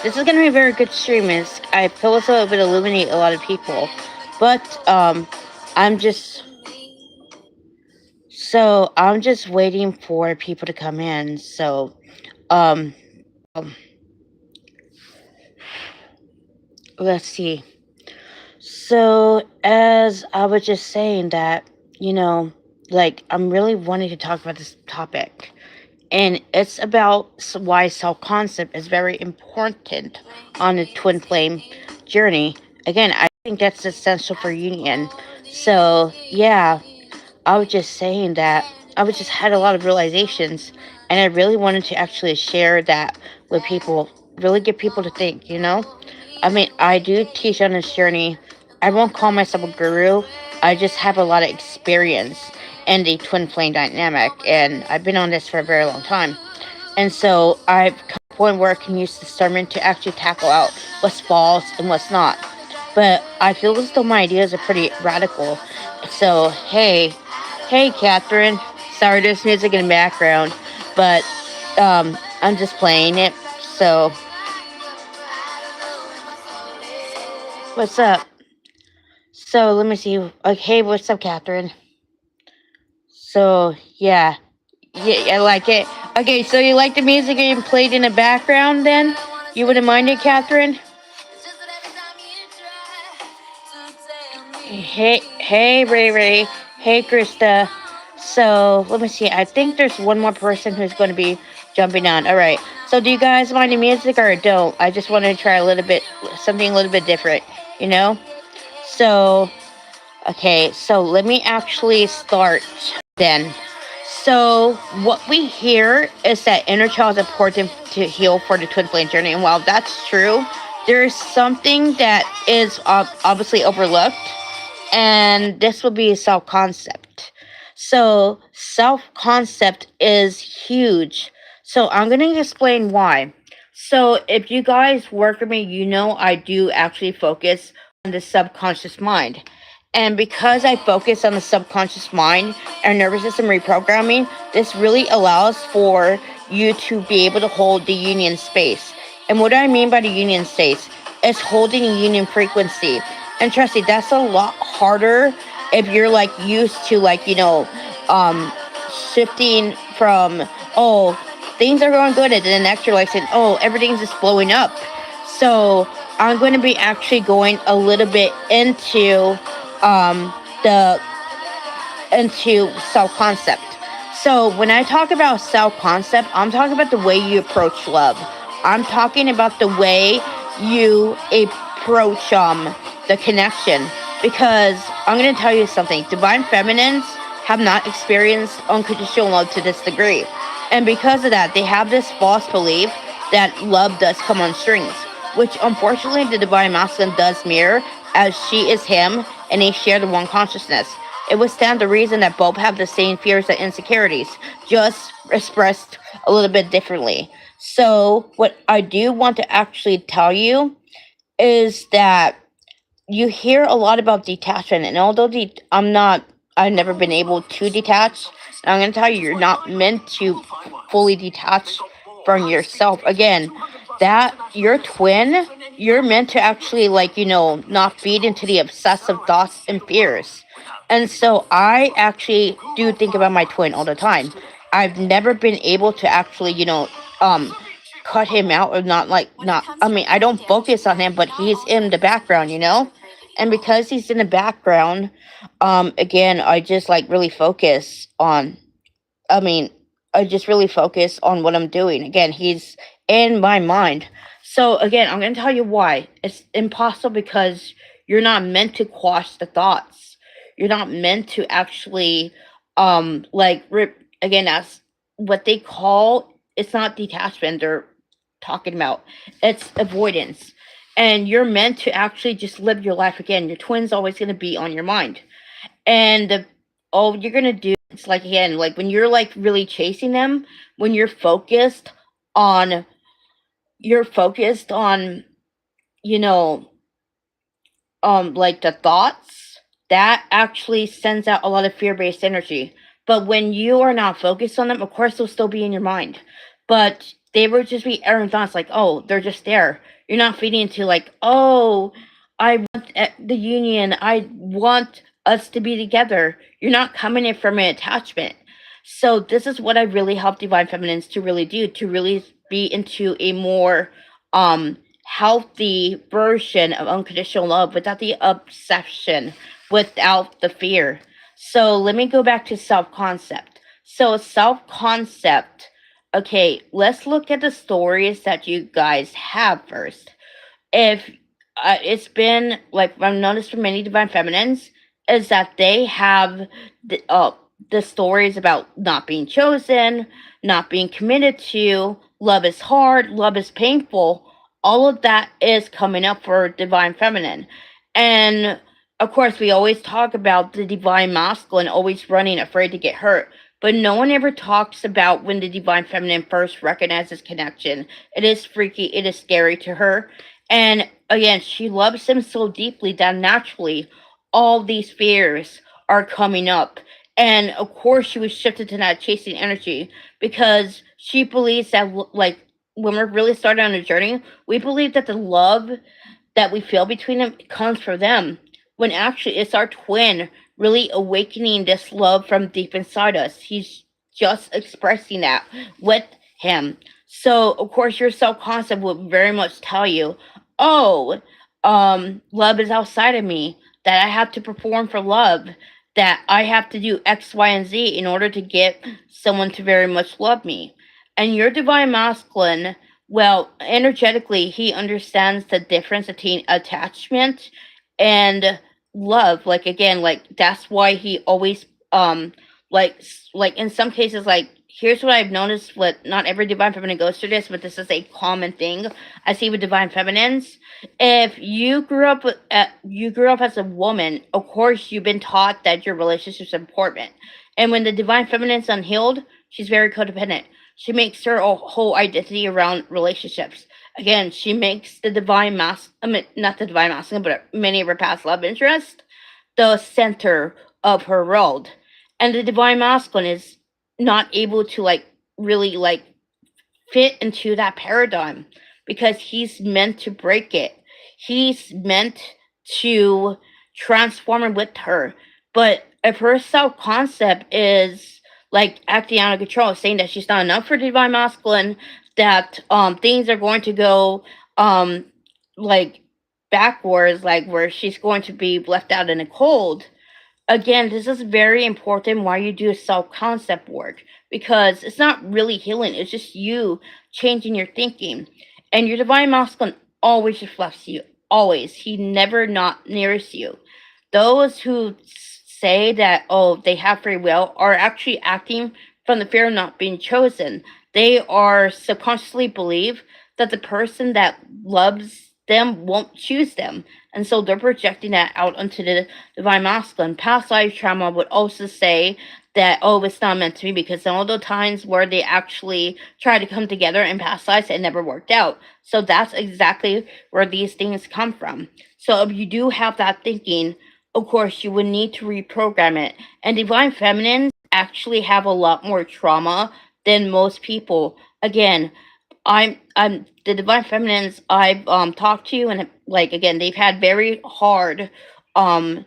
this is gonna be a very good stream. I feel as though it would illuminate a lot of people, but I'm just I'm just waiting for people to come in. Um, um let's see. So as I was just saying that, you know, like I'm really wanting to talk about this topic, and it's about why self concept is very important on the twin flame journey. Again, I think that's essential for union. So, yeah, I was just saying that I was just had a lot of realizations, and I really wanted to actually share that with people, really get people to think, you know? I mean, I do teach on this journey. I won't call myself a guru. I just have a lot of experience in the twin flame dynamic, and I've been on this for a very long time. And so I've come to a point where I can use discernment to actually tackle out what's false and what's not. But I feel as though my ideas are pretty radical. So, hey, Catherine. Sorry, there's music in the background, but I'm just playing it. So, what's up? So, let me see. Okay, what's up, Catherine? So, yeah, I like it. Okay, so you like the music being played in the background then? You wouldn't mind it, Catherine? Hey, Ray Ray. Hey, Krista. So, let me see. I think there's one more person who's going to be jumping on. All right. So, do you guys mind the music or don't? I just wanted to try a little bit, something a little bit different, you know? So, okay. So, let me actually start then. So, what we hear is that inner child is important to heal for the twin flame journey. And while that's true, there is something that is obviously overlooked, and this will be self concept. So, self concept is huge. So, I'm going to explain why. So, if you guys work with me, you know I do actually focus on the subconscious mind. And because I focus on the subconscious mind and nervous system reprogramming, this really allows for you to be able to hold the union space. And what do I mean by the union space? It's holding a union frequency. And trust me, that's a lot harder if you're like used to like, um shifting from, oh, things are going good, and then next you're like saying, oh, everything's just blowing up. So I'm going to be actually going a little bit um the into self concept. So when I talk about self concept, I'm talking about the way you approach love. I'm talking about the way you approach the connection. Because I'm gonna tell you something. Divine feminines have not experienced unconditional love to this degree. And because of that, they have this false belief that love does come on strings, which unfortunately the divine masculine does mirror, as she is him and they share the one consciousness. It would stand to reason that both have the same fears and insecurities, just expressed a little bit differently. So, what I do want to actually tell you is that you hear a lot about detachment, and although I've never been able to detach, and I'm going to tell you, you're not meant to fully detach from yourself. Again, that your twin, you're meant to actually, like, not feed into the obsessive thoughts and fears. And so I actually do think about my twin all the time. I've never been able to actually, um, cut him out, or not. I mean, I don't focus on him, but he's in the background, and because he's in the background, again, I just like really focus on. I mean, I just really focus on what I'm doing. Again, he's in my mind. So again, I'm gonna tell you why it's impossible, because you're not meant to quash the thoughts. You're not meant to actually, like rip. Again, that's what they call. It's not detachment they're talking about. It's avoidance. And you're meant to actually just live your life. Again, your twin's always going to be on your mind. And all you're going to do, it's like, again, like when you're like really chasing them, when on, you're focused on, you know, like the thoughts, that actually sends out a lot of fear based energy. But when you are not focused on them, of course, they'll still be in your mind. But they were just be airing thoughts like, oh, they're just there. You're not feeding into like, oh, I want the union. I want us to be together. You're not coming in from an attachment. So this is what I really help divine feminines to really do, to really be into a more um healthy version of unconditional love without the obsession, without the fear. So let me go back to self concept. So self concept. Okay, let's look at the stories that you guys have first. If it's been like I've noticed for many divine feminines is that they have the stories about not being chosen, not being committed to, love is hard, love is painful. All of that is coming up for divine feminine, and of course we always talk about the divine masculine always running afraid to get hurt. But no one ever talks about when the divine feminine first recognizes connection. It is freaky, it is scary to her, and again, she loves him so deeply that naturally all these fears are coming up. And of course, she was shifted to that chasing energy because she believes that, like, when we're really started on a journey, we believe that the love that we feel between them comes from them. When actually, it's our twin really awakening this love from deep inside us. He's just expressing that with him. So, of course, your self concept would very much tell you, oh, love is outside of me, that I have to perform for love, that I have to do X, Y, and Z in order to get someone to very much love me. And your divine masculine, well, energetically, he understands the difference between attachment and love. Like again, like that's why he always like in some cases, like here's what I've noticed. What not every divine feminine goes through this, but this is a common thing I see with divine feminines. If you grew up as a woman, of course you've been taught that your relationship's important. And when the divine feminine's unhealed, she's very codependent. She makes her whole identity around relationships. Again, she makes the divine I mean, not the divine masculine, but many of her past love interests, the center of her world. And the divine masculine is not able to like really like fit into that paradigm because he's meant to break it. He's meant to transform it with her. But if her self concept is like acting out of control, saying that she's not enough for divine masculine, that things are going to go um like backwards, like where she's going to be left out in the cold. Again, this is very important why you do self concept work because it's not really healing, it's just you changing your thinking. And your divine masculine always reflects you, always. He never not nears you. Those who say that, oh, they have free will are actually acting from the fear of not being chosen. They are subconsciously believe that the person that loves them won't choose them. And so they're projecting that out onto the divine masculine. Past life trauma would also say that, oh, it's not meant to be because all the times where they actually try to come together in past lives, it never worked out. So that's exactly where these things come from. So if you do have that thinking, of course, you would need to reprogram it. And divine feminines actually have a lot more trauma than most people. Again, I'm the divine feminines I've talked to, and like again they've had very hard um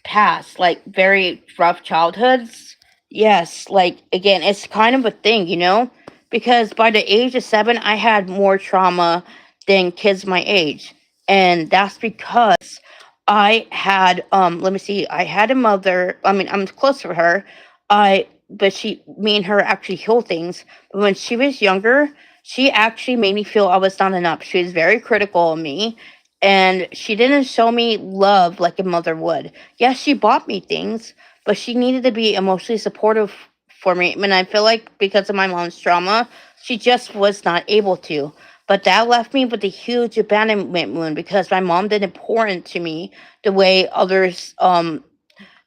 past, like very rough childhoods. Yes, like again it's kind of a thing, you know, because by the age of 7 I had more trauma than kids my age. And that's because I had let me see, I had a mother, I mean I'm close to her. I but she me and her actually heal things. But when she was younger, she actually made me feel I was not enough. She was very critical of me, and she didn't show me love like a mother would. Yes, she bought me things, but she needed to be emotionally supportive for me. And I feel like because of my mom's trauma, she just was not able to. But that left me with a huge abandonment wound because my mom didn't pour into me the way others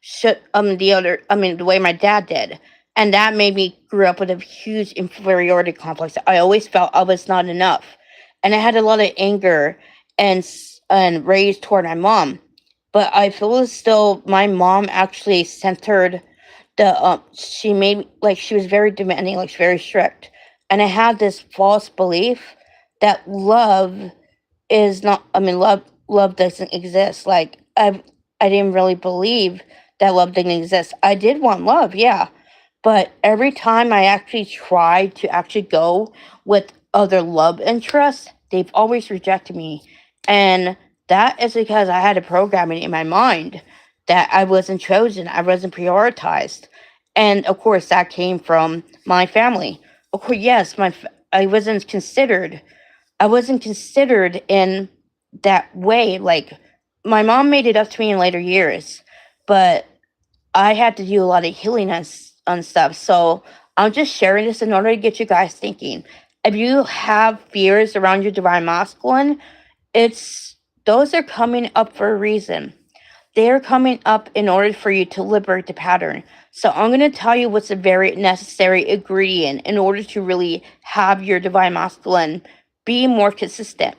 should the other I mean the way my dad did. And that made me grew up with a huge inferiority complex. I always felt I was not enough. And I had a lot of anger and rage toward my mom. But I feel as though my mom actually centered the she made like she was very demanding, like very strict. And I had this false belief that love is not, I mean, love doesn't exist. Like, I didn't really believe that love didn't exist. I did want love, yeah. But every time I actually tried to actually go with other love interests, they've always rejected me. And that is because I had a programming in my mind that I wasn't chosen, I wasn't prioritized. And of course, that came from my family. Of course, yes, I wasn't considered. I wasn't considered in that way. Like, my mom made it up to me in later years, but I had to do a lot of healing on stuff. So I'm just sharing this in order to get you guys thinking. If you have fears around your divine masculine, it's those are coming up for a reason. They're coming up in order for you to liberate the pattern. So I'm going to tell you what's a very necessary ingredient in order to really have your divine masculine be more consistent.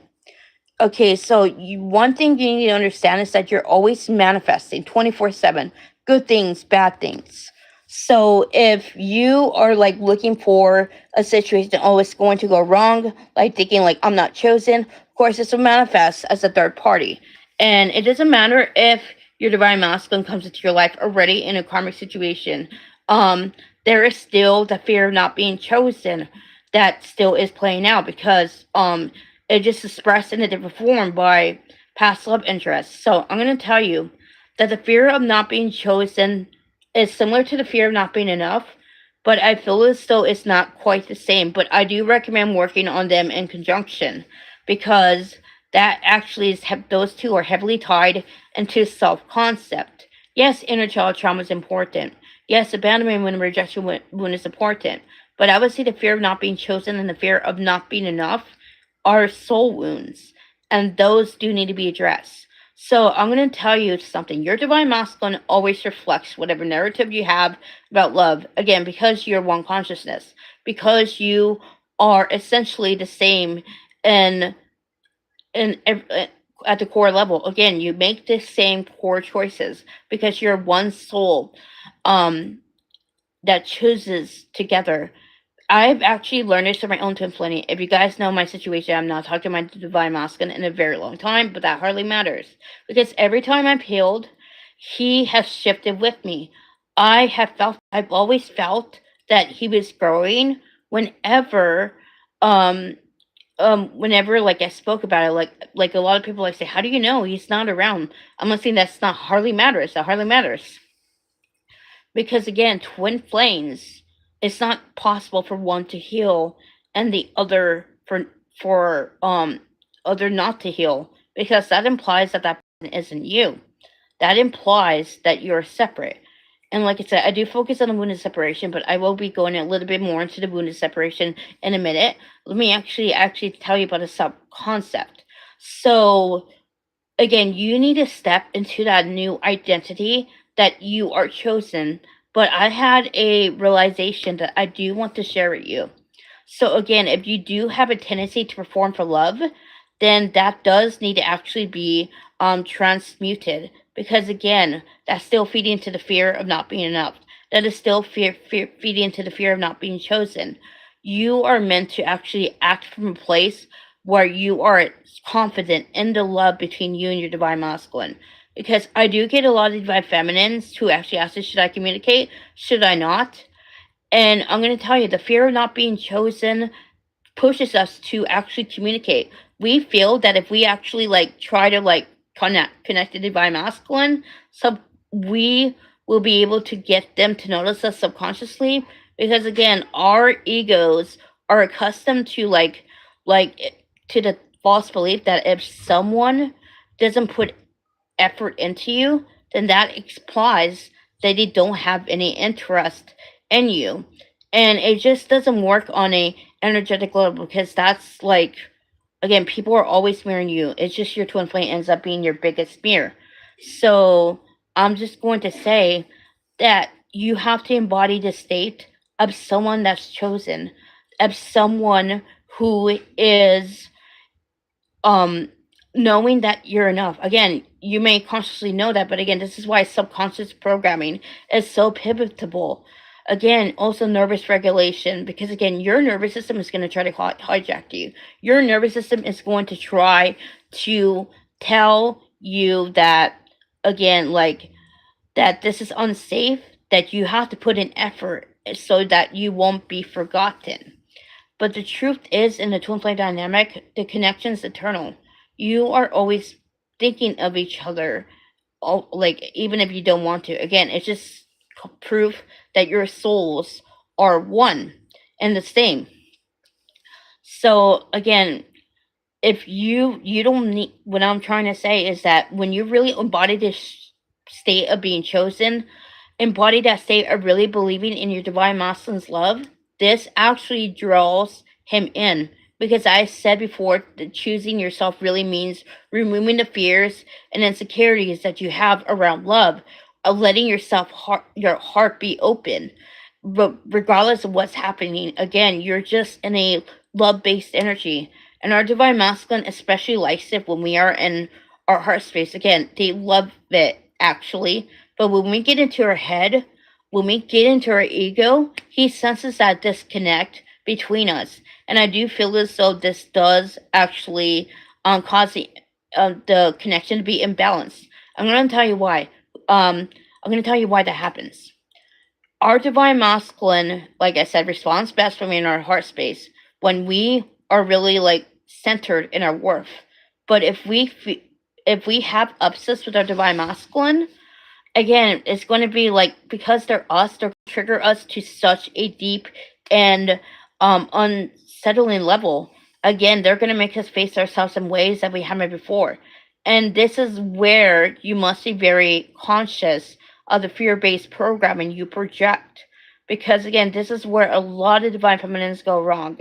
Okay, so one thing you need to understand is that you're always manifesting 24/7, good things, bad things. So if you are like looking for a situation, oh, it's going to go wrong, like thinking like I'm not chosen, of course, this will manifest as a third party. And it doesn't matter if your divine masculine comes into your life already in a karmic situation. Um, there is still the fear of not being chosen that still is playing out because it just expressed in a different form by past love interests. So I'm going to tell you that the fear of not being chosen is similar to the fear of not being enough, but I feel as though it's not quite the same. But I do recommend working on them in conjunction because that actually is those two are heavily tied into self concept. Yes, inner child trauma is important. Yes, abandonment and rejection wound is important. But I would say the fear of not being chosen and the fear of not being enough are soul wounds, and those do need to be addressed. So I'm going to tell you something. Your divine masculine always reflects whatever narrative you have about love. Again, because you're one consciousness, because you are essentially the same in in at the core level. Again, you make the same core choices because you're one soul um that chooses together. I've actually learned this from my own twin flame. If you guys know my situation, I'm not talking to my divine masculine in a very long time, but that hardly matters. Because every time I've healed, he has shifted with me. I've always felt that he was growing whenever, um, whenever like I spoke about it, like a lot of people like say, how do you know he's not around? I'm not saying that's not hardly matters. That hardly matters because again, twin flames, it's not possible for one to heal and the other for other not to heal because that implies that that person isn't you. That implies that you're separate. And like I said, I do focus on the wounded separation, but I will be going a little bit more into the wounded separation in a minute. Let me actually tell you about a sub concept. So again, you need to step into that new identity that you are chosen. But I had a realization that I do want to share with you. So, again, if you do have a tendency to perform for love, then that does need to actually be transmuted. Because, again, that's still feeding into the fear of not being enough. That is still feeding into the fear of not being chosen. You are meant to actually act from a place where you are confident in the love between you and your divine masculine. Because I do get a lot of divine feminines who actually ask us, should I communicate? Should I not? And I'm going to tell you, the fear of not being chosen pushes us to actually communicate. We feel that if we actually like try to like connect the divine masculine, so we will be able to get them to notice us subconsciously because again, our egos are accustomed to to the false belief that if someone doesn't put effort into you, then that implies that they don't have any interest in you. And it just doesn't work on a energetic level because that's like again, people are always mirroring you. It's just your twin flame ends up being your biggest mirror. So I'm just going to say that you have to embody the state of someone that's chosen, of someone who is um knowing that you're enough. Again, you may consciously know that, but again, this is why subconscious programming is so pivotal Again, also nervous regulation, because again, your nervous system is going to try to hijack you. Your nervous system is going to try to tell you that, again, like, that this is unsafe, that you have to put in effort so that you won't be forgotten. But the truth is, in the twin flame dynamic, the connection is eternal. You are always thinking of each other, like, even if you don't want to. Again, it's just proof that your souls are one and the same. So again, if you don't need, what I'm trying to say is that when you really embody this state of being chosen, embody that state of really believing in your divine masculine's love, this actually draws him in. Because I said before that choosing yourself really means removing the fears and insecurities that you have around love, of letting your heart be open. But regardless of what's happening, again, you're just in a love based energy. And our divine masculine especially likes it when we are in our heart space. Again, they love it actually. But when we get into our head, when we get into our ego, he senses that disconnect between us. And I do feel as though this does actually cause the connection to be imbalanced. I'm going to tell you why. I'm going to tell you why that happens. Our divine masculine, like I said, responds best when we're in our heart space, when we are really like centered in our worth. But if we have upsets with our divine masculine, again, it's going to be like, because they're us, they're trigger us to such a deep and unsettling level. Again, they're going to make us face ourselves in ways that we haven't before. And this is where you must be very conscious of the fear based programming you project. Because again, this is where a lot of divine feminines go wrong.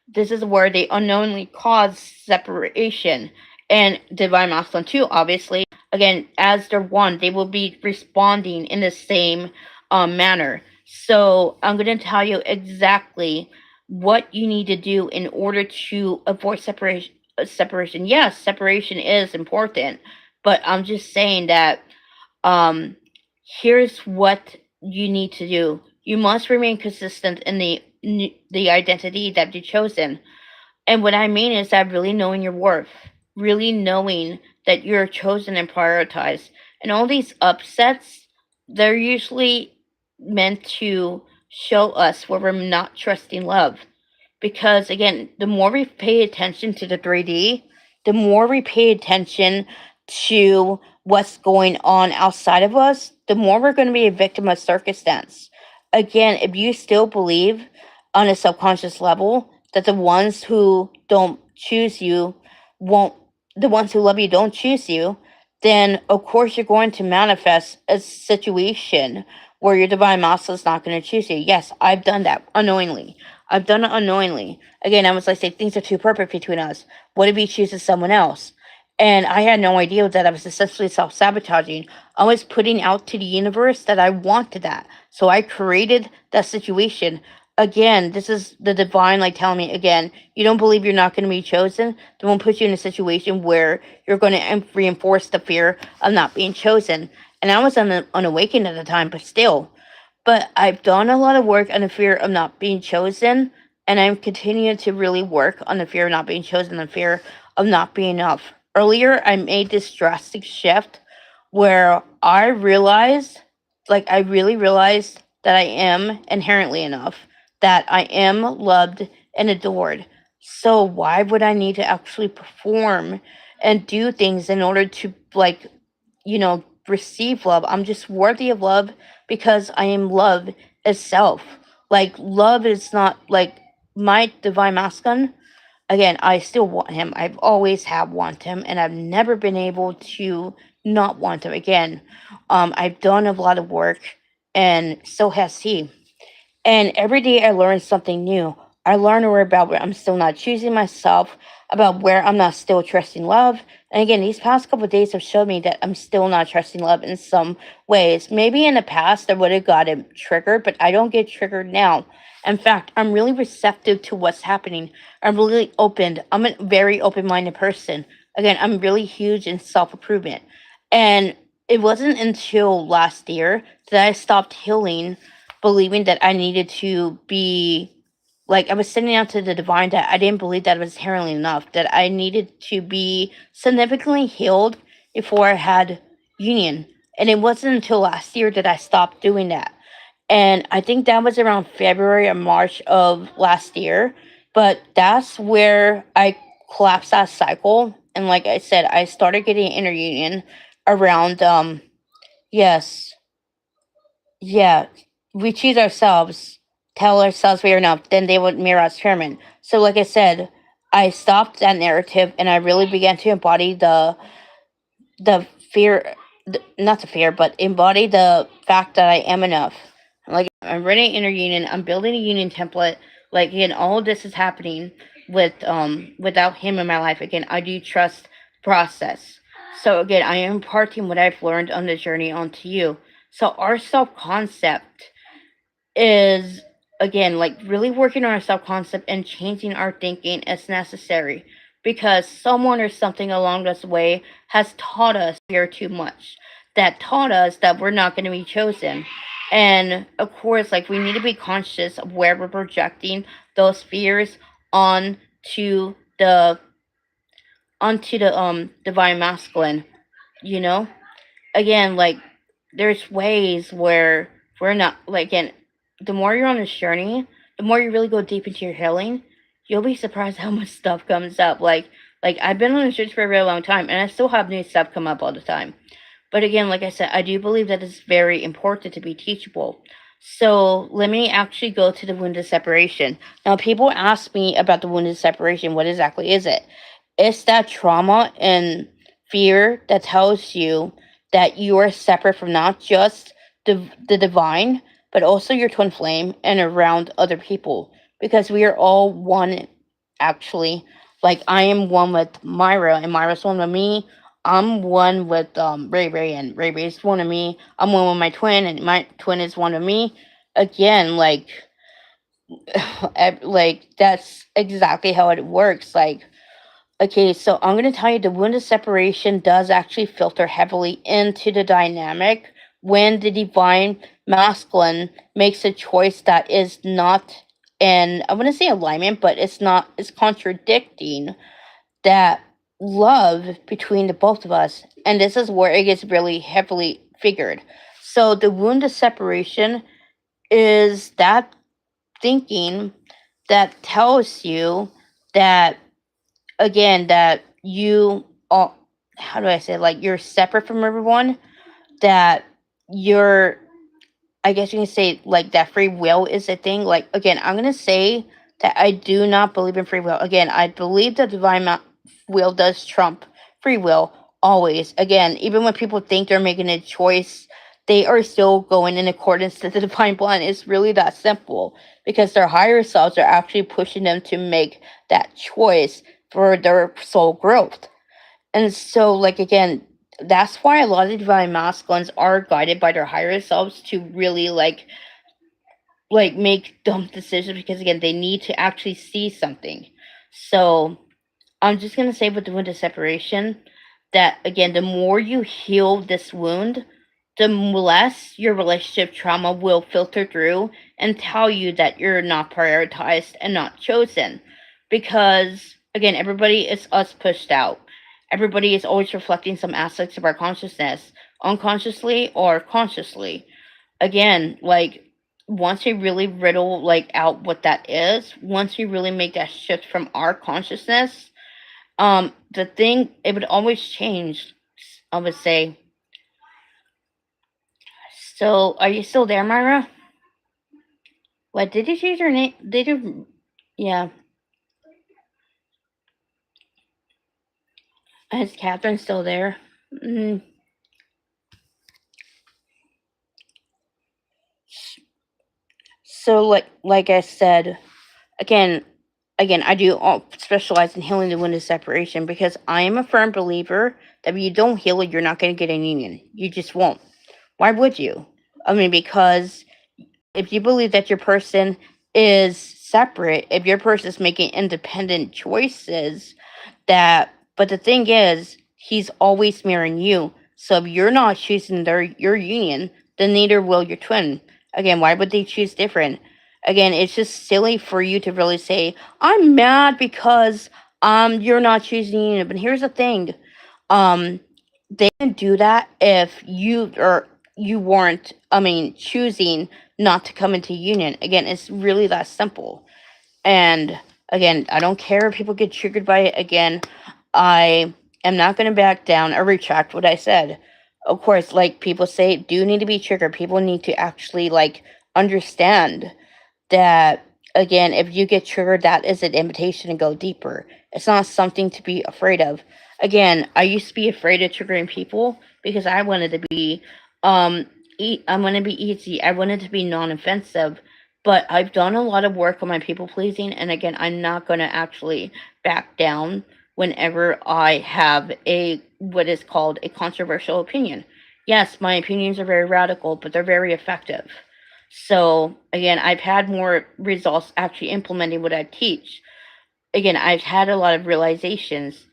This is where they unknowingly cause separation. And divine masculine, too, obviously. Again, as they're one, they will be responding in the same manner. So I'm going to tell you exactly what you need to do in order to avoid separation. Yes, separation is important, but I'm just saying that um here's what you need to do. You must remain consistent in the identity that you've chosen. And what I mean is that really knowing your worth, really knowing that you're chosen and prioritized. And all these upsets, they're usually meant to show us where we're not trusting love. Because again, the more we pay attention to the 3D, the more we pay attention to what's going on outside of us, the more we're going to be a victim of circumstance. Again, if you still believe on a subconscious level that the ones who don't choose you won't, the ones who love you don't choose you, then of course you're going to manifest a situation where your divine master is not going to choose you. Yes, I've done that unknowingly. I've done it unknowingly. Again, I was like, say, things are too perfect between us. What if he chooses someone else? And I had no idea that I was essentially self sabotaging. I was putting out to the universe that I wanted that. So I created that situation. Again, this is the divine, like, telling me, again, you don't believe you're not going to be chosen, then we'll put you in a situation where you're going to reinforce the fear of not being chosen. And I was unawakened at the time, but still. But I've done a lot of work on the fear of not being chosen, and I'm continuing to really work on the fear of not being chosen, the fear of not being enough. Earlier, I made this drastic shift where I realized, like, I really realized that I am inherently enough, that I am loved and adored. So why would I need to actually perform and do things in order to, like, receive love? I'm just worthy of love because I am love itself. Like, love is not like my divine masculine. Again, I still want him. I've always have want him, and I've never been able to not want him. Again, I've done a lot of work, and so has he. And every day I learn something new. I learn more about where I'm still not choosing myself, about where I'm not still trusting love. And again, these past couple of days have showed me that I'm still not trusting love in some ways. Maybe in the past I would have gotten triggered, but I don't get triggered now. In fact, I'm really receptive to what's happening. I'm really open. I'm a very open minded person. Again, I'm really huge in self improvement. And it wasn't until last year that I stopped healing believing that I needed to be like I was sending out to the divine that I didn't believe that it was inherently enough, that I needed to be significantly healed before I had union. And it wasn't until last year that I stopped doing that. And I think that was around February or March of last year. But that's where I collapsed that cycle. And like I said, I started getting inner union around yes, yeah, we choose ourselves, tell ourselves we are enough, then they would mirror us Sherman. So like I said, I stopped that narrative and I really began to embody the fear, not the fear, but embody the fact that I am enough. Like I'm running inner union, I'm building a union template. Like again, all of this is happening without him in my life. Again, I do trust the process. So again, I am imparting what I've learned on the journey onto you. So our self concept is again like really working on our self concept and changing our thinking is necessary because someone or something along this way has taught us we are too much, that taught us that we're not going to be chosen. And of course, like we need to be conscious of where we're projecting those fears onto the divine masculine, you know? Again, like there's ways where we're not like again, the more you're on this journey, the more you really go deep into your healing, you'll be surprised how much stuff comes up. Like I've been on this journey for a very long time and I still have new stuff come up all the time. But again, like I said, I do believe that it's very important to be teachable. So let me actually go to the wounded separation. Now, people ask me about the wounded separation. What exactly is it? It's that trauma and fear that tells you that you are separate from not just the divine, but also your twin flame and around other people. Because we are all one, actually. Like, I am one with Myra, and Myra's one with me. I'm one with Ray Ray, and Ray Ray is one of me. I'm one with my twin, and my twin is one of me. Again, like, like that's exactly how it works. Like, okay, so I'm going to tell you the wound of separation does actually filter heavily into the dynamic when the divine masculine makes a choice that is not in, I want to say alignment, but it's not, it's contradicting that love between the both of us. And this is where it gets really heavily figured. So the wound of separation is that thinking that tells you that again that you are, how do I say, like you're separate from everyone, that you're, I guess you can say like that free will is a thing. Like again, I'm gonna say that I do not believe in free will. Again, I believe that divine will does trump free will always. Again, even when people think they're making a choice, they are still going in accordance to the divine plan. It's really that simple because their higher selves are actually pushing them to make that choice for their soul growth. And so, like again, that's why a lot of divine masculines are guided by their higher selves to really like make dumb decisions because again they need to actually see something. So I'm just gonna say with the wound of separation that again the more you heal this wound, the less your relationship trauma will filter through and tell you that you're not prioritized and not chosen. Because again, everybody is us pushed out. Everybody is always reflecting some aspects of our consciousness, unconsciously or consciously. Again, like once we really riddle like out what that is, once we really make that shift from our consciousness, the thing it would always change, I would say. So, are you still there, Myra? What did you change your name? Did you? Yeah. Is Catherine still there? Mm. So, like I said, again, I do specialize in healing the wounded separation because I am a firm believer that if you don't heal it, you're not going to get an union. You just won't. Why would you? I mean, because if you believe that your person is separate, if your person is making independent choices, that, but the thing is, he's always mirroring you. So if you're not choosing your union, then neither will your twin. Again, why would they choose different? Again, it's just silly for you to really say, I'm mad because you're not choosing union. But here's the thing. Um they can do that if you weren't, choosing not to come into union. Again, it's really that simple. And again, I don't care if people get triggered by it. Again, I am not going to back down or retract what I said. Of course, like people say, do need to be triggered. People need to actually like understand that, again, if you get triggered, that is an invitation to go deeper. It's not something to be afraid of. Again, I used to be afraid of triggering people because I wanted to be um I wanted to be easy. I wanted to be non-offensive. But I've done a lot of work on my people pleasing, and again, I'm not going to actually back down whenever I have a what is called a controversial opinion. Yes, my opinions are very radical, but they're very effective. So again, I've had more results actually implementing what I teach. Again, I've had a lot of realizations,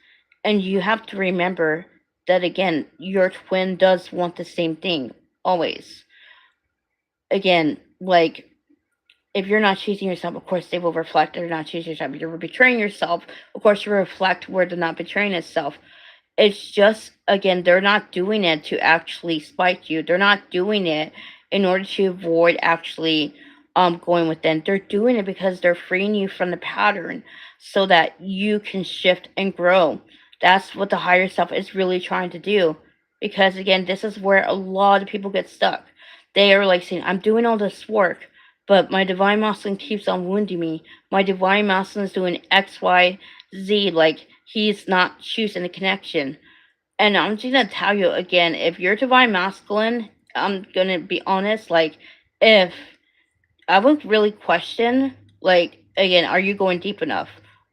and you have to remember that again, your twin does want the same thing always. Again, like if you're not choosing yourself, of course they will reflect or not choose yourself. If you're betraying yourself, of course you reflect where they're not betraying itself. It's just again, they're not doing it to actually spite you. They're not doing it in order to avoid actually going within. They're doing it because they're freeing you from the pattern so that you can shift and grow. That's what the higher self is really trying to do. Because again, this is where a lot of people get stuck. They are like saying, I'm doing all this work, but my divine masculine keeps on wounding me. My divine masculine is doing X, Y, Z, like he's not choosing the connection. And I'm just gonna tell you again, if you're divine masculine, I'm gonna be honest, like if I would really question, like, again, are you going deep enough?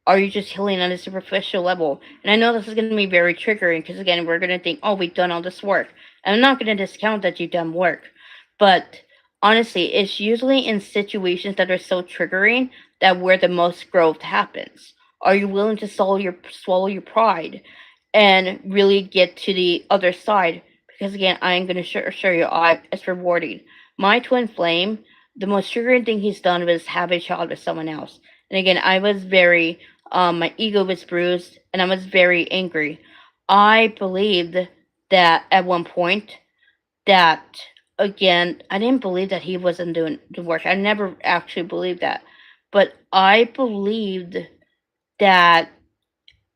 Are you just healing on a superficial level? And I know this is going to be very triggering because, again, we're going to think, oh, we've done all this work. And I'm not going to discount that you've done work. But honestly, it's usually in situations that are so triggering that where the most growth happens. Are you willing to swallow your pride and really get to the other side? Because, again, I am going to assure you, it's rewarding. My twin flame, the most triggering thing he's done was have a child with someone else. And again, I was very, my ego was bruised and I was very angry. I believed that at one point that, again, I didn't believe that he wasn't doing the work. I never actually believed that. But I believed that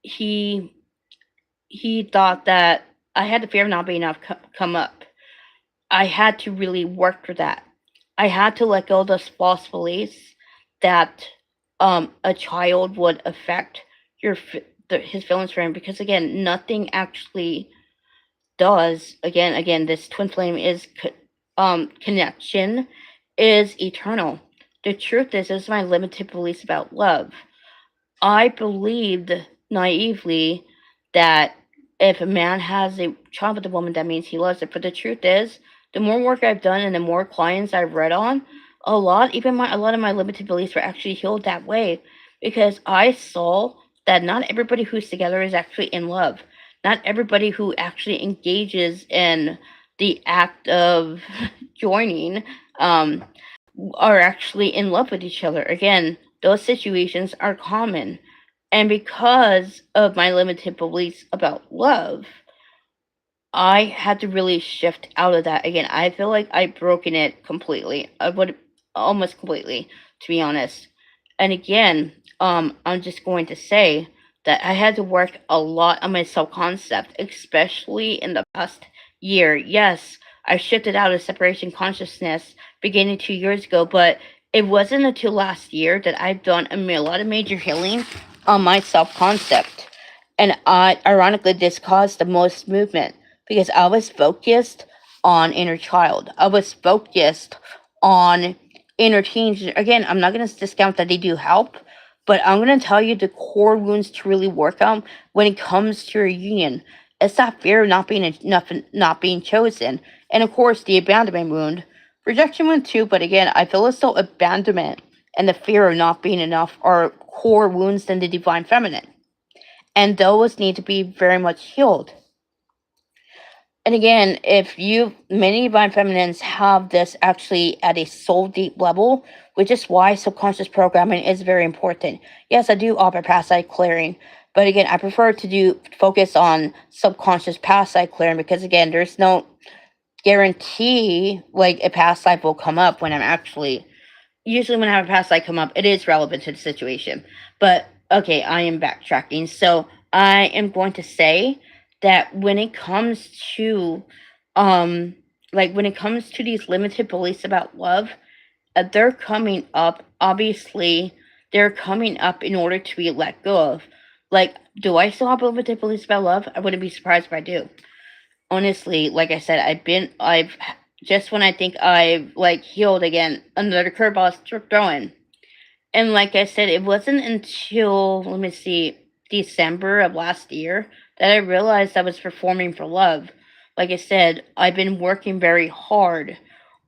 he he thought that I had the fear of not being enough come up. I had to really work for that. I had to let go of those false beliefs that a child would affect his feelings for him, because again, nothing actually does. Again, this twin flame is connection is eternal. The truth is, this is my limited beliefs about love. I believed naively that if a man has a child with a woman, that means he loves it. But the truth is, the more work I've done and the more clients I've read on, a lot of my limited beliefs were actually healed that way, because I saw that not everybody who's together is actually in love. Not everybody who actually engages in the act of joining um, are actually in love with each other. Again, those situations are common. And because of my limited beliefs about love, I had to really shift out of that. Again, I feel like I've broken it completely. I would almost completely, to be honest. And again, I'm just going to say that I had to work a lot on my self concept, especially in the past year. Yes, I shifted out of separation consciousness beginning 2 years ago, but it wasn't until last year that I've done a lot of major healing on my self concept. And ironically, this caused the most movement because I was focused on inner child. I was focused on inner teens. Again, I'm not going to discount that they do help, but I'm going to tell you the core wounds to really work on when it comes to your union. It's that fear of not being chosen, and of course the abandonment wound, rejection wound too. But again, I feel as though abandonment and the fear of not being enough are core wounds in the divine feminine, and those need to be very much healed. And again, if you many divine feminines have this actually at a soul deep level, which is why subconscious programming is very important. Yes, I do offer past life clearing, but again, I prefer to do focus on subconscious past life clearing because again, there's no guarantee like a past life will come up when I'm actually usually when I have a past life come up, it is relevant to the situation. But okay, I am backtracking. So I am going to say that when it comes to um when it comes to these limited beliefs about love, they're coming up obviously they're coming up in order to be let go of. Like, do I still have limited beliefs about love? I wouldn't be surprised if I do. Honestly, like I said, I've just when I think I've like healed again, another curveball is thrown. And like I said, it wasn't until let me see, December of last year that I realized I was performing for love. Like I said, I've been working very hard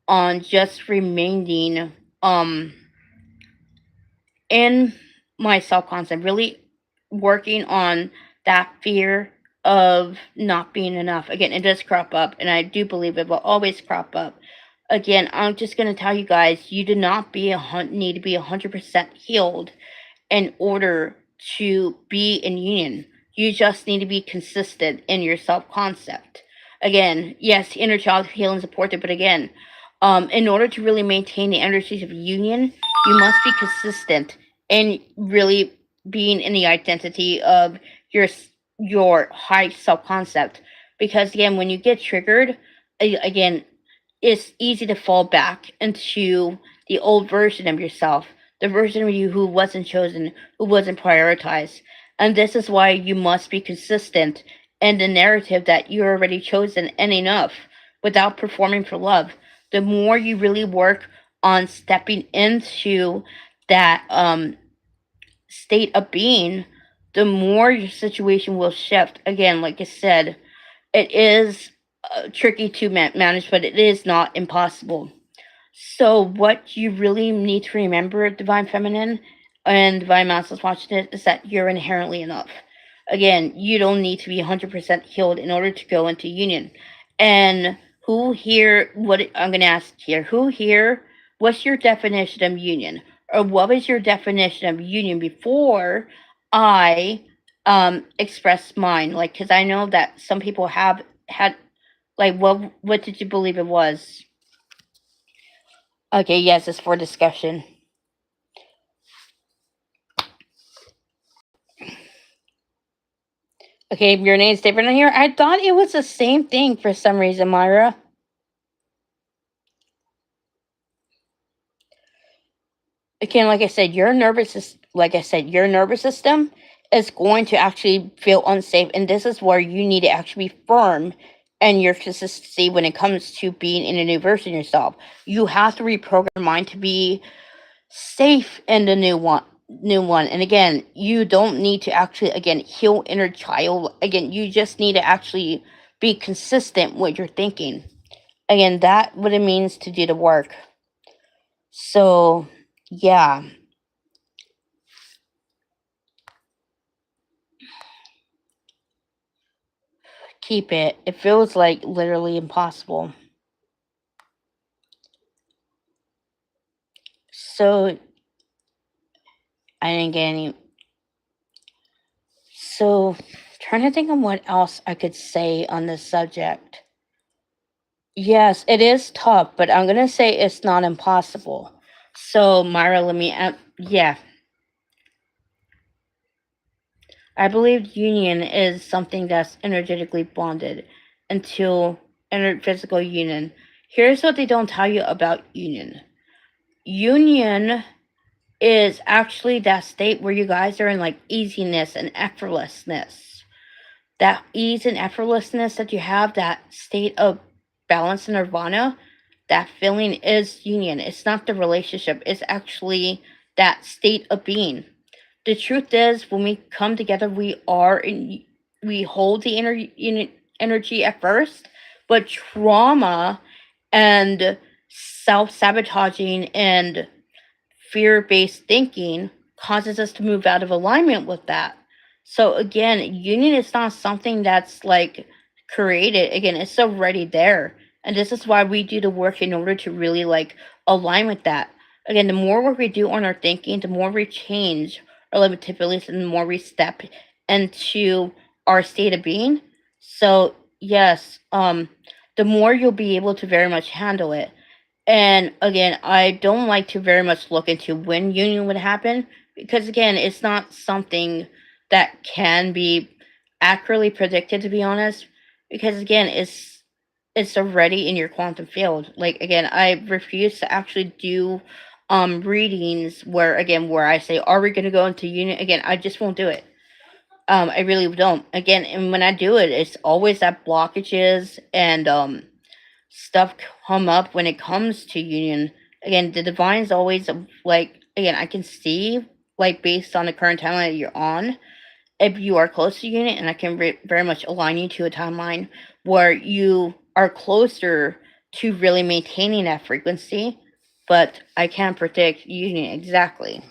on just remaining um in my self concept, really working on that fear of not being enough. Again, it does crop up, and I do believe it will always crop up. Again, I'm just gonna tell you guys, you do not need to be 100% healed in order to be in union. You just need to be consistent in your self concept. Again, yes, inner child healing is important, but again, in order to really maintain the energies of union, you must be consistent in really being in the identity of your your high self concept. Because again, when you get triggered, again, it's easy to fall back into the old version of yourself, the version of you who wasn't chosen, who wasn't prioritized. And this is why you must be consistent in the narrative that you're already chosen and enough without performing for love. The more you really work on stepping into that state of being, the more your situation will shift. Again, like I said, it is tricky to manage, but it is not impossible. So, what you really need to remember, Divine Feminine and Divine Masculine watching it, is that you're inherently enough. Again, you don't need to be 100% healed in order to go into union. And who here, what I'm going to ask here, who here, what's your definition of union? Or what was your definition of union before I express mine? Like, because I know that some people have had, like, what did you believe it was? Okay, yes, it's for discussion. Okay, your name's different on here. I thought it was the same thing for some reason, Myra. Again, like I said, your nervous system is going to actually feel unsafe, and this is where you need to actually be firm and your consistency when it comes to being in a new version of yourself. You have to reprogram your mind to be safe in the new one. And again, you don't need to actually again heal inner child. Again, you just need to actually be consistent with your thinking. Again, that what it means to do the work. So yeah, keep it. It feels like literally impossible. So I didn't get any. So trying to think of what else I could say on this subject. Yes, it is tough, but I'm gonna say it's not impossible. So Myra, let me. Yeah, I believe union is something that's energetically bonded until physical union. Here's what they don't tell you about union. Union is actually that state where you guys are in like easiness and effortlessness. That ease and effortlessness that you have, that state of balance and nirvana, that feeling is union. It's not the relationship, it's actually that state of being. The truth is, when we come together, we hold the energy at first, but trauma and self sabotaging and fear based thinking causes us to move out of alignment with that. So again, union is not something that's like created. Again, it's already there. And this is why we do the work in order to really like align with that. Again, the more work we do on our thinking, the more we change our limited beliefs and the more we step into our state of being. So yes, the more you'll be able to very much handle it. And again, I don't like to very much look into when union would happen because again, it's not something that can be accurately predicted, to be honest, because again, it's already in your quantum field. Like again, I refuse to actually do readings where again where I say, are we gonna go into union? Again, I just won't do it. I really don't. Again, and when I do it, it's always that blockages and stuff come up when it comes to union. Again, the divine's always like again, I can see like based on the current timeline that you're on, if you are close to union, and I can very much align you to a timeline where you are closer to really maintaining that frequency, but I can't predict union exactly.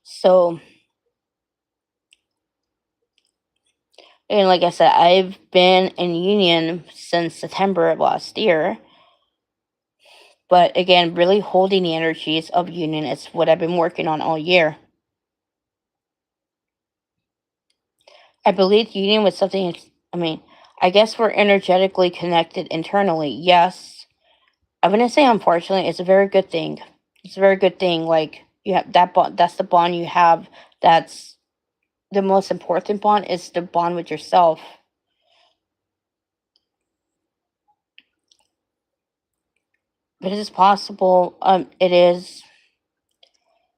So, and like I said, I've been in union since September of last year. But again, really holding the energies of union is what I've been working on all year. I believe union was something, I mean, I guess we're energetically connected internally. Yes. I'm going to say, unfortunately, it's a very good thing. It's a very good thing. Like, you have that bond, that's the bond you have. That's the most important bond is the bond with yourself. But it is possible. It is.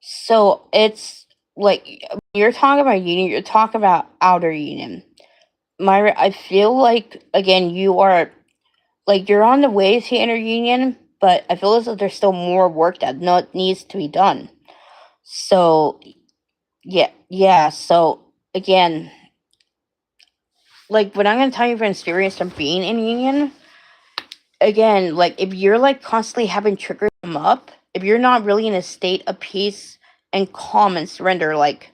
So it's like you're talking about union, you're talking about outer union. Myra, I feel like again you are like you're on the way to inner union, but I feel as though there's still more work that not needs to be done. So yeah. So again, like what I'm gonna tell you from experience from being in union, again, like if you're like constantly having triggers come up, if you're not really in a state of peace and calm and surrender, like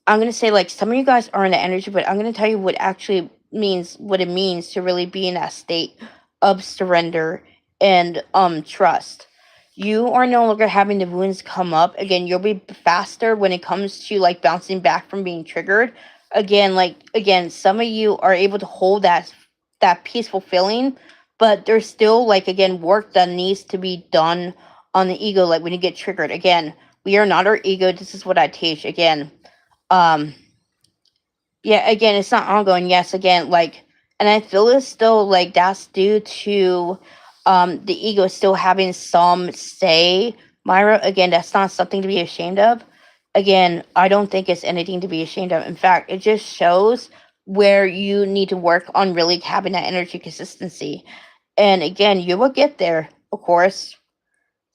I'm gonna say like some of you guys are in the energy, but I'm gonna tell you what actually means what it means to really be in that state of surrender and trust. You are no longer having the wounds come up. Again, you'll be faster when it comes to like bouncing back from being triggered. Again, like again, some of you are able to hold that peaceful feeling, but there's still like again work that needs to be done on the ego, like when you get triggered. Again, we are not our ego. This is what I teach. Again, um yeah, again, it's not ongoing. Yes, again, like, and I feel as though like that's due to the ego still having some say. Myra, again, that's not something to be ashamed of. Again, I don't think it's anything to be ashamed of. In fact, it just shows where you need to work on really having that energy consistency. And again, you will get there, of course.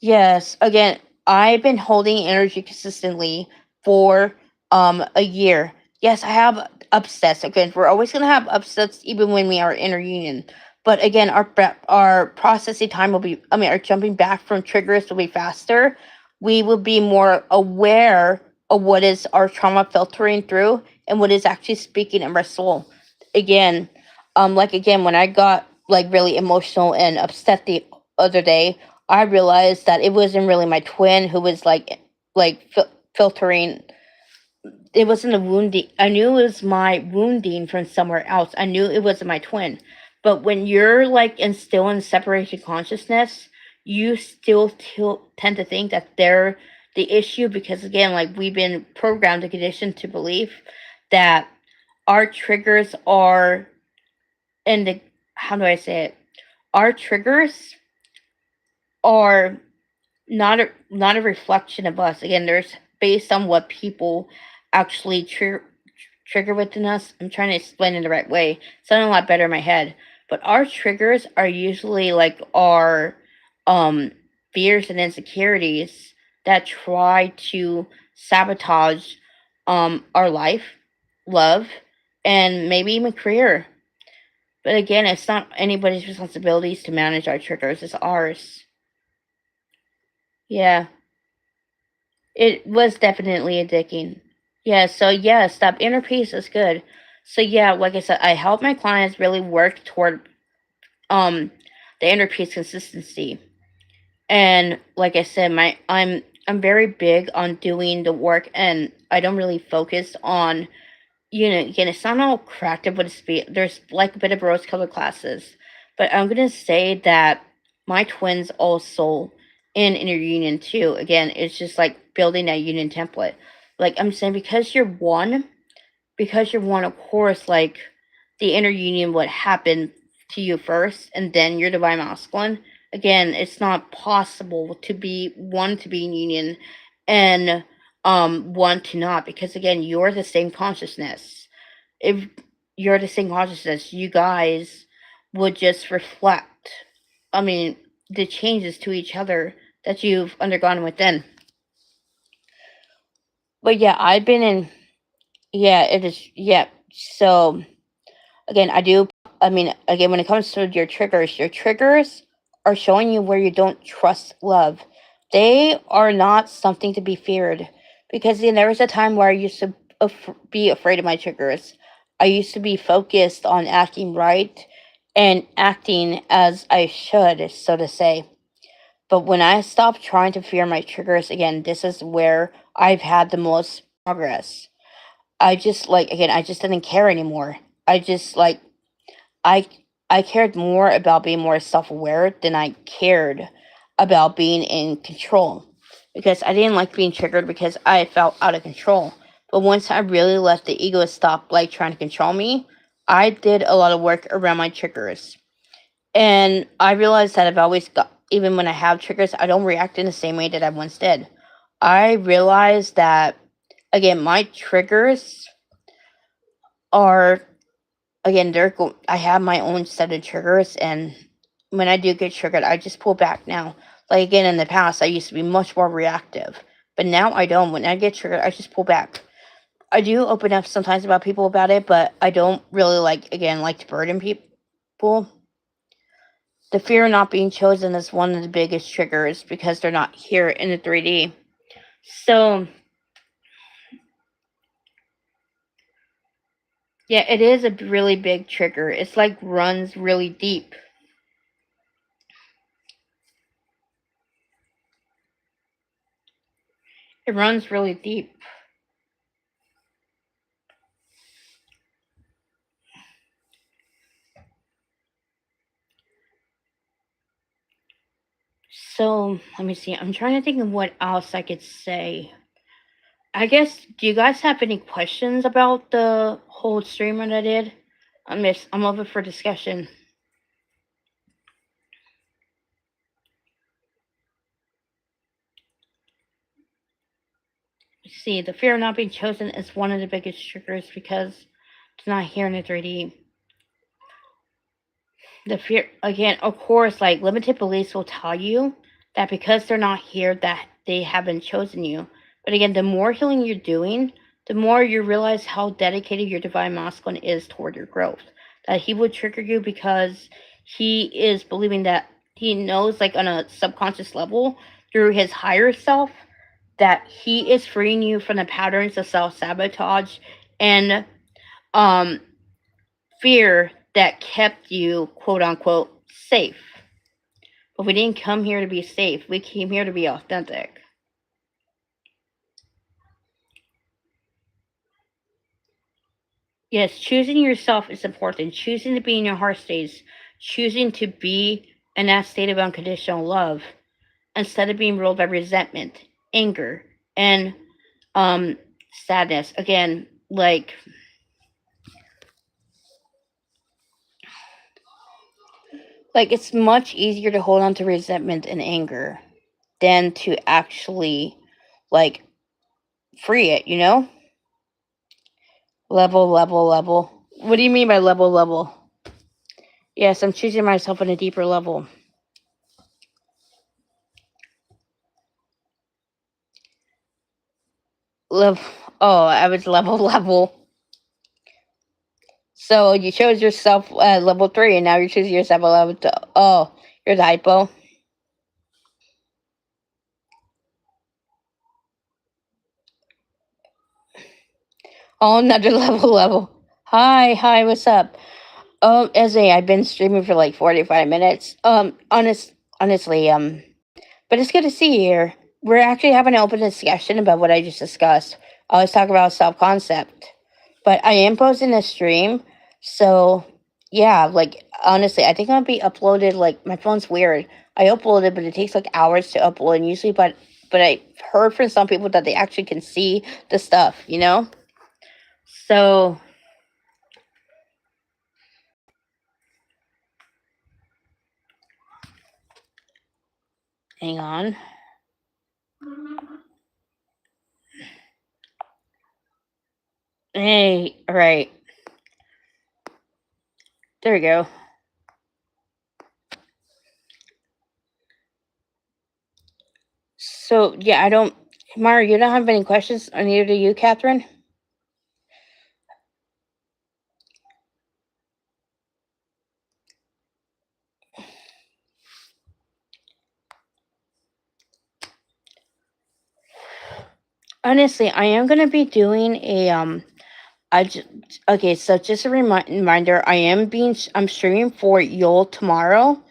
Yes, again, I've been holding energy consistently for a year. Yes, I have upsets. Again, we're always gonna have upsets even when we are in a union. But again, our processing time will be. I mean, our jumping back from triggers will be faster. We will be more aware of what is our trauma filtering through and what is actually speaking in our soul. Again, like again, when I got like really emotional and upset the other day, I realized that it wasn't really my twin who was filtering. It wasn't a wounding. I knew it was my wounding from somewhere else. I knew it wasn't my twin. But when you're like still in separation consciousness, you still tend to think that they're the issue because again, like we've been programmed and conditioned to believe that our triggers are in the how do I say it? Our triggers are not a reflection of us. Again, there's based on what people actually trigger within us. I'm trying to explain it the right way. Sounding a lot better in my head. But our triggers are usually like our um fears and insecurities that try to sabotage our life, love, and maybe even career. But again, it's not anybody's responsibilities to manage our triggers, it's ours. Yeah. It was definitely addicting. Yeah, so yes, that inner peace is good. So yeah, like I said, I help my clients really work toward um the inner peace consistency. And like I said, I'm very big on doing the work, and I don't really focus on, again, it's not all cracked up, but there's like a bit of rose colored classes. But I'm gonna say that my twins also in inner union too. Again, it's just like building that union template. Like I'm saying, because you're one, of course, like the inner union would happen to you first, and then your divine masculine. Again, it's not possible to be one to be in union and one to not, because again, you're the same consciousness. If you're the same consciousness, you guys would just reflect, I mean, the changes to each other that you've undergone within. But yeah, I've been in, yeah, it is, yeah. So again, again, when it comes to your triggers are showing you where you don't trust love. They are not something to be feared, because there was a time where I used to be afraid of my triggers. I used to be focused on acting right and acting as I should, so to say. But when I stopped trying to fear my triggers, again, this is where I've had the most progress. I just didn't care anymore. I just like I I cared more about being more self-aware than I cared about being in control, because I didn't like being triggered because I felt out of control. But once I really let the ego stop like trying to control me, I did a lot of work around my triggers. And I realized that I've always got, even when I have triggers, I don't react in the same way that I once did. I realized that, again, my triggers are, again, I have my own set of triggers, and when I do get triggered, I just pull back now. Like again, in the past, I used to be much more reactive, but now I don't. When I get triggered, I just pull back. I do open up sometimes about people about it, but I don't really like to burden people. The fear of not being chosen is one of the biggest triggers because they're not here in the 3D. So yeah, it is a really big trigger. It's like runs really deep. It runs really deep. So let me see. I'm trying to think of what else I could say. I guess, do you guys have any questions about the whole stream that I did? I'm open for discussion. See, the fear of not being chosen is one of the biggest triggers because it's not here in the 3D. The fear, again, of course, like limited beliefs will tell you that because they're not here, that they haven't chosen you. But again, the more healing you're doing, the more you realize how dedicated your divine masculine is toward your growth. That he would trigger you because he is believing that he knows, like on a subconscious level, through his higher self, that he is freeing you from the patterns of self sabotage and um fear that kept you, quote unquote, safe. But we didn't come here to be safe. We came here to be authentic. Yes, choosing yourself is important. Choosing to be in your heart states, choosing to be in that state of unconditional love instead of being ruled by resentment, anger, and um sadness. Again, like it's much easier to hold on to resentment and anger than to actually like free it, you know? Level, level, level. What do you mean by level, level? Yes, I'm choosing myself on a deeper level. Level. Oh, I was level, level. So you chose yourself at level 3, and now you're choosing yourself at level 2. Oh, you're the hypo. Oh, another level, level. Hi, what's up? Ezzy, I've been streaming for like 45 minutes. Honestly, but it's good to see you here. We're actually having an open discussion about what I just discussed. I always talk about self concept, but I am posting a stream, so yeah, like honestly, I think I'll be uploaded. Like my phone's weird. I uploaded, but it takes like hours to upload, and usually, but I heard from some people that they actually can see the stuff, you know. So hang on. Hey, all right, there we go. So yeah, I don't, Mara, you don't have any questions, or neither do you, Catherine. Honestly, I am gonna be doing a I just, okay. So just a reminder, I'm streaming for Yule tomorrow.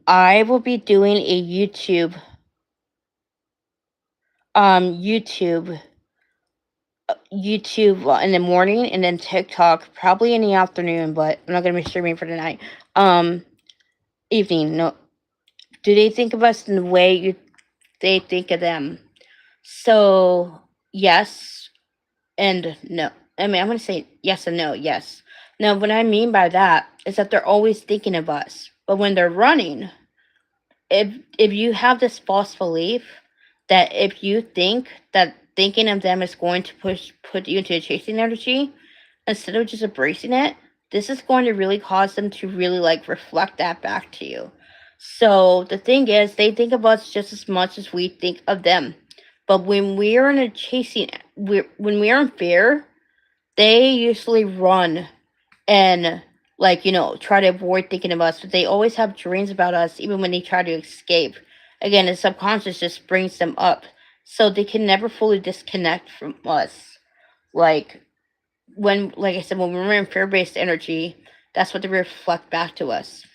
I will be doing a YouTube in the morning, and then TikTok probably in the afternoon. But I'm not gonna be streaming for the night. Um, Evening. No, do they think of us in the way they think of them? So yes and no. I mean, I'm going to say yes and no. Yes. Now, what I mean by that is that they're always thinking of us, but when they're running, if you have this false belief that if you think that thinking of them is going to put you into a chasing energy instead of just embracing it, this is going to really cause them to really like reflect that back to you. So the thing is, they think of us just as much as we think of them. But when we are in a when we are in fear, they usually run and like try to avoid thinking of us, but they always have dreams about us even when they try to escape. Again, the subconscious just brings them up, so they can never fully disconnect from us. Like like I said, when we're in fear-based energy, that's what they reflect back to us.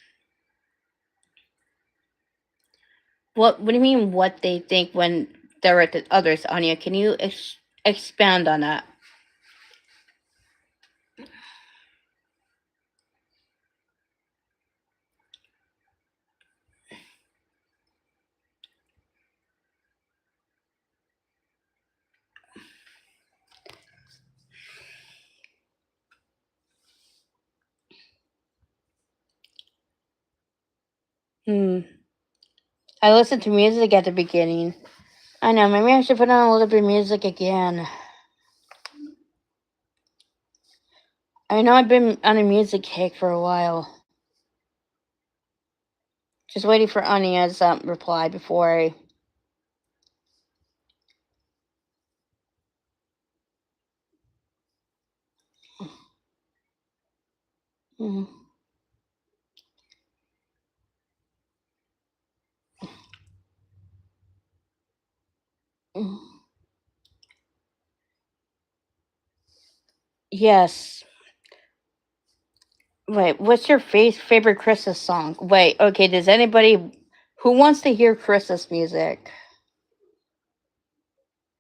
What do you mean what they think when they're at the others, Anya? Can you expand on that? Hmm. I listened to music at the beginning. I know, maybe I should put on a little bit of music again. I know I've been on a music kick for a while. Just waiting for Anya's reply before I. Mm, mm. Yes. Wait, what's your favorite Christmas song? Wait, okay, does anybody who wants to hear Christmas music?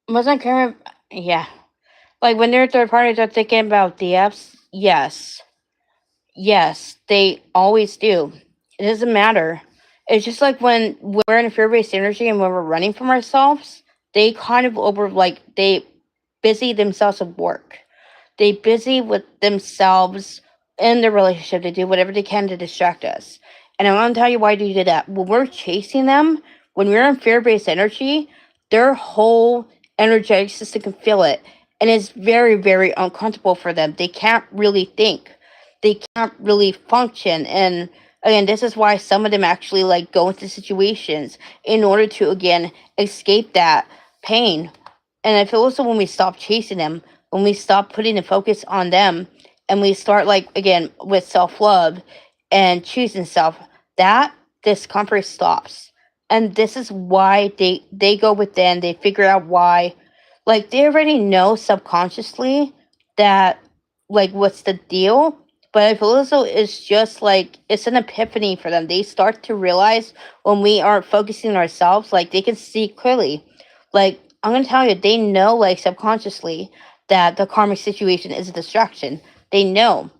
Wasn't Karen? Yeah. Like when they're third parties are thinking about DFs? Yes. Yes, they always do. It doesn't matter. It's just like when we're in fear based energy and when we're running from ourselves, they kind of they busy themselves with work. They busy with themselves in their relationship. They do whatever they can to distract us. And I want to tell you why they do that. When we're chasing them, when we're in fear based energy, their whole energetic system can feel it. And it's very, very uncomfortable for them. They can't really think. They can't really function. And again, this is why some of them actually like go into situations in order to again escape that pain. And I feel also when we stop chasing them, when we stop putting the focus on them, and we start like again with self-love and choosing self, that discomfort stops. And this is why they go within, they figure out why, like they already know subconsciously that like what's the deal. But I feel as though it's just like it's an epiphany for them. They start to realize when we aren't focusing on ourselves, like they can see clearly. Like I'm gonna tell you, they know like subconsciously that the karmic situation is a distraction. They know.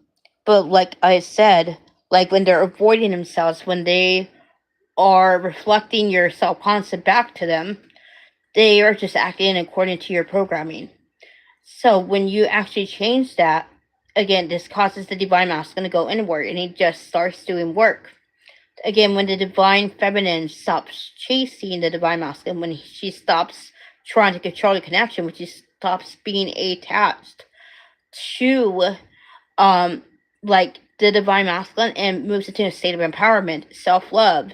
But like I said, like when they're avoiding themselves, when they are reflecting your self concept back to them, they are just acting according to your programming. So when you actually change that, again, this causes the divine masculine to go inward and he just starts doing work. Again, when the divine feminine stops chasing the divine masculine, when she stops trying to control the connection, when she stops being attached to um like the divine masculine and moves into a state of empowerment, self-love,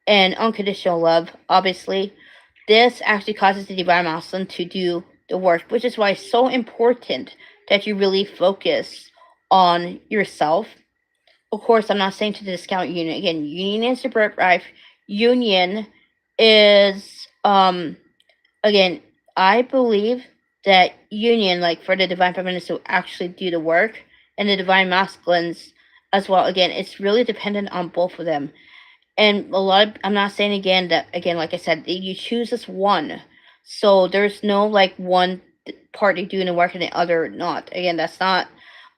and unconditional love, obviously, this actually causes the divine masculine to do the work, which is why it's so important that you really focus on yourself. Of course, I'm not saying to discount union. Again, union is your birthright. Union is again, I believe that union, like for the divine feminines to actually do the work, and the divine masculines as well. Again, it's really dependent on both of them. And a lot of, I'm not saying again that again, like I said, you choose this one. So there's no like one party doing the work and the other not. Again, that's not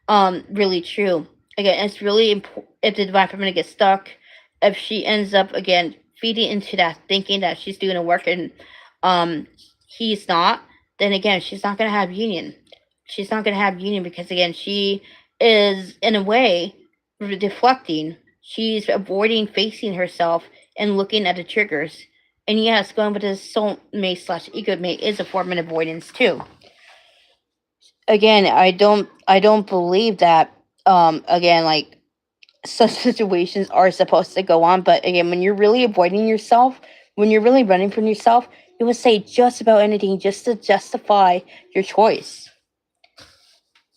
really true. Again, it's really important if the divine feminine gets stuck, if she ends up again feeding into that thinking that she's doing the work and um he's not, then again she's not gonna have union. She's not gonna have union because again she is in a way deflecting. She's avoiding facing herself and looking at the triggers. And yes, going with the soulmate slash ego mate is a form of avoidance too. Again, I don't believe that again like such situations are supposed to go on. But again, when you're really avoiding yourself, when you're really running from yourself, you will say just about anything just to justify your choice.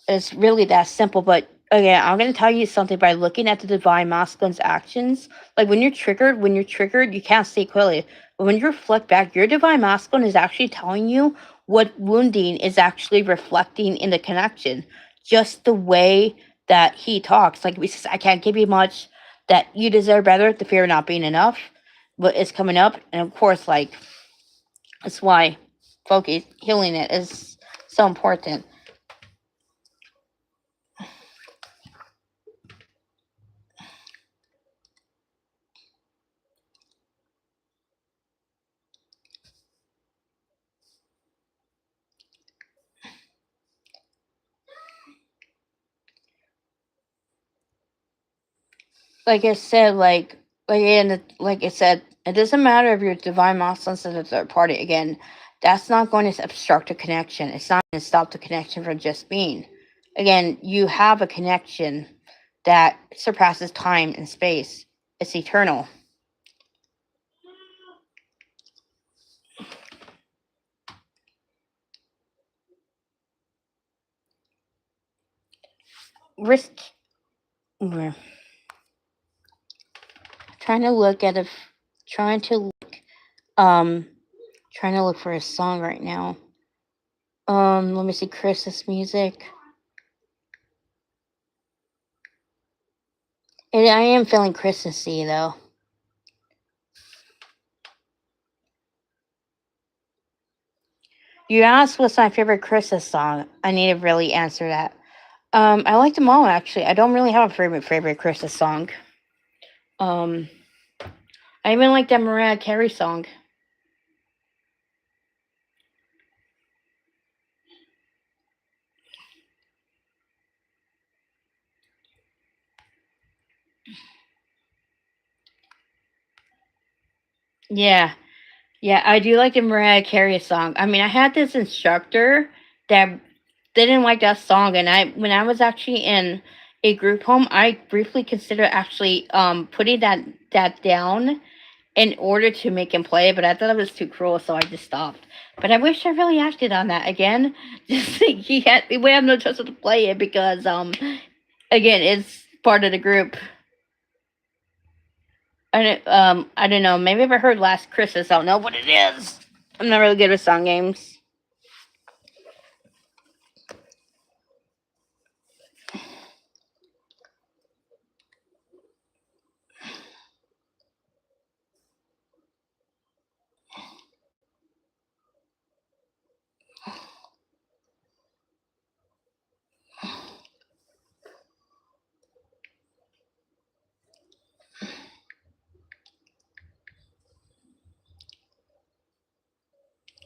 It's really that simple. But again, I'm going to tell you something by looking at the divine masculine's actions. Like when you're triggered, you can't see clearly. But when you reflect back, your divine masculine is actually telling you what wounding is actually reflecting in the connection. Just the way that he talks. Like, he says, I can't give you much, that you deserve better, the fear of not being enough. But it's coming up. And of course, like, that's why focus, healing it is so important. Like I said, like I said, it doesn't matter if you're divine masculine to the third party. Again, that's not going to obstruct a connection. It's not going to stop the connection from just being. Again, you have a connection that surpasses time and space. It's eternal. Risk. We're trying to look at a. Trying to um. Trying to look for a song right now. Let me see Chris's music. And I am feeling Christmassy though. You asked what's my favorite Christmas song. I need to really answer that. I like them all actually. I don't really have a favorite Christmas song. Um, I even like that Mariah Carey song. Yeah, yeah, I do like the Mariah Carey song. I mean, I had this instructor that didn't like that song, and I when I was actually in a group home, I briefly considered actually putting that down in order to make him play, but I thought it was too cruel, so I just stopped. But I wish I really acted on that again. Just like we have no choice but to play it because again it's part of the group. I don't know. Maybe if I heard Last Christmas, I'll know what it is. I'm not really good with song games.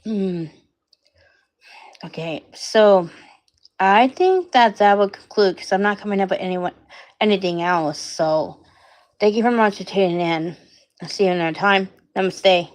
Hmm. Okay, so I think that would conclude because I'm not coming up with anything else. So thank you very much for tuning in. I'll see you another time. Namaste.